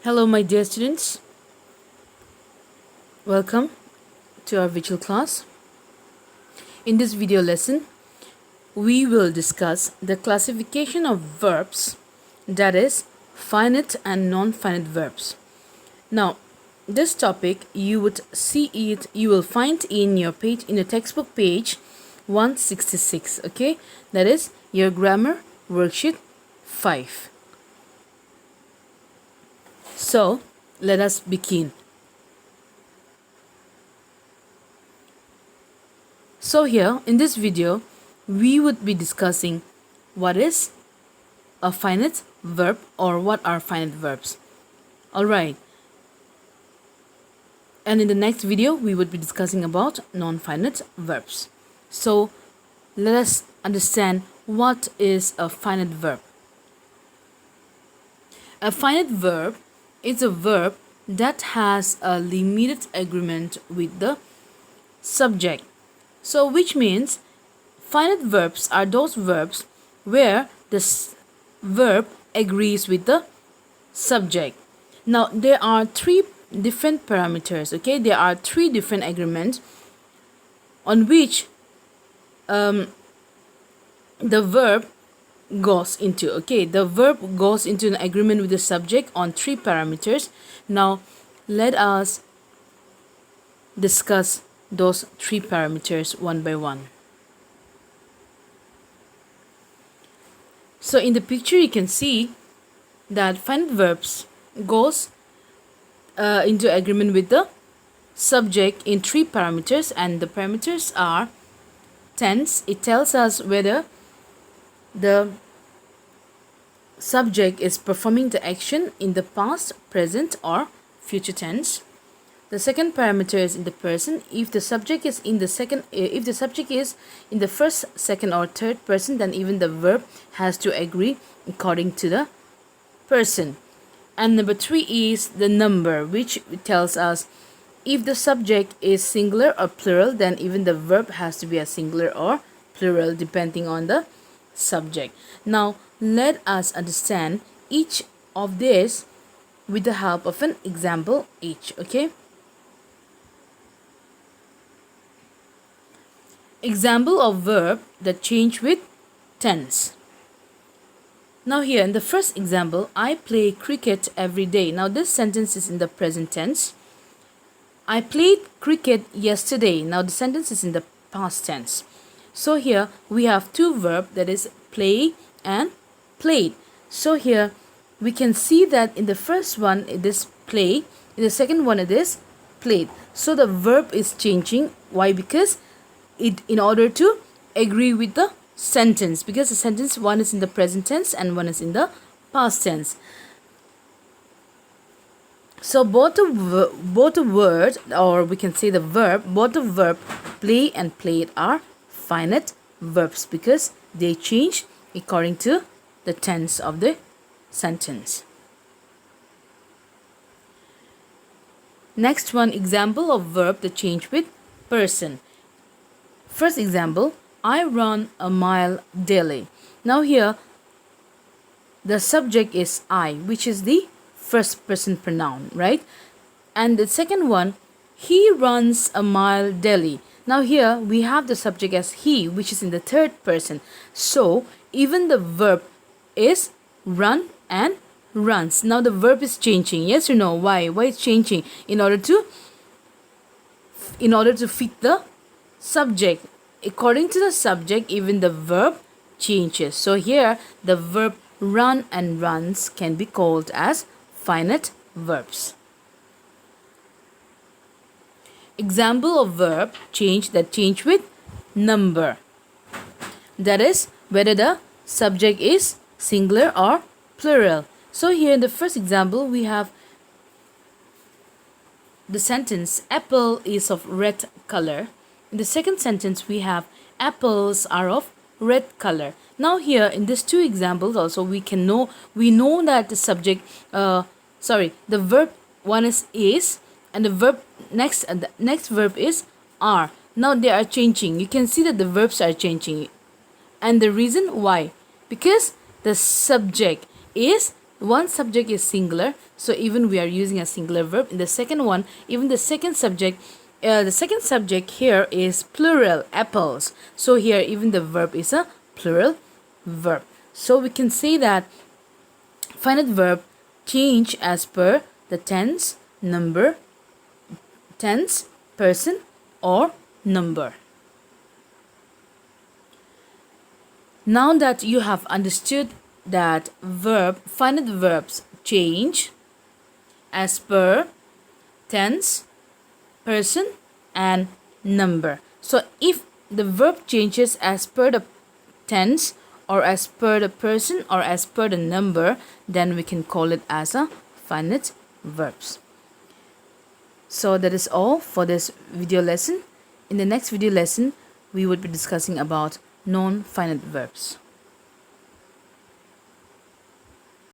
Hello, my dear students. Welcome to our virtual class. In this video lesson, we will discuss the classification of verbs, that is, finite and non-finite verbs. Now, this topic you will find in your page, in the textbook page 166. Okay, that is your grammar worksheet 5. So, let us begin. So here in this video, we would be discussing what is a finite verb or what are finite verbs. Alright. And in the next video, we would be discussing about non-finite verbs. So let us understand what is a finite verb. A finite verb is a verb that has a limited agreement with the subject. So which means finite verbs are those verbs where the verb agrees with the subject. Now there are three different parameters. Okay, there are three different agreements on which the verb goes into. Okay, the verb goes into an agreement with the subject on three parameters. Now let us discuss those three parameters one by one. So in the picture you can see that finite verbs goes into agreement with the subject in three parameters, and the parameters are tense. It tells us whether the subject is performing the action in the past, present or future tense. The second parameter is in the person. If the subject is in the first, second or third person, then even the verb has to agree according to the person. And number 3 is the number, which tells us if the subject is singular or plural, then even the verb has to be a singular or plural depending on the subject. Now let us understand each of these with the help of an example each. Okay. Example of verb that change with tense. Now here in the first example, I play cricket every day. Now this sentence is in the present tense. I played cricket yesterday. Now the sentence is in the past tense. So here we have two verbs, that is play and played. So here we can see that in the first one it is play, in the second one it is played. So the verb is changing. Why? Because in order to agree with the sentence, because the sentence one is in the present tense and one is in the past tense. So both the word, or we can say the verb, both the verb play and played are finite verbs because they change according to the tense of the sentence. Next one, example of verb that change with person. First example, I run a mile daily. Now here the subject is I, which is the first person pronoun, right? And the second one, he runs a mile daily. Now here we have the subject as he, which is in the third person. So even the verb is run and runs. Now the verb is changing. Yes or no? Why? Why it's changing? In order to fit the subject. According to the subject, even the verb changes. So here the verb run and runs can be called as finite verbs. Example of verb change that change with number. That is whether the subject is singular or plural. So here in the first example we have the sentence apple is of red color. In the second sentence we have apples are of red color. Now here in these two examples also we know that the subject the verb one is and the verb next verb is are. Now they are changing. You can see that the verbs are changing, and the reason why, because the subject is one subject is singular, so even we are using a singular verb. In the second one, even the second subject here is plural, apples. So here even the verb is a plural verb. So we can say that finite verb change as per the tense, person, or number. Now that you have understood that finite verbs change as per tense, person, and number. So if the verb changes as per the tense, or as per the person, or as per the number, then we can call it as a finite verbs. So that is all for this video lesson. In the next video lesson, we would be discussing about non-finite verbs.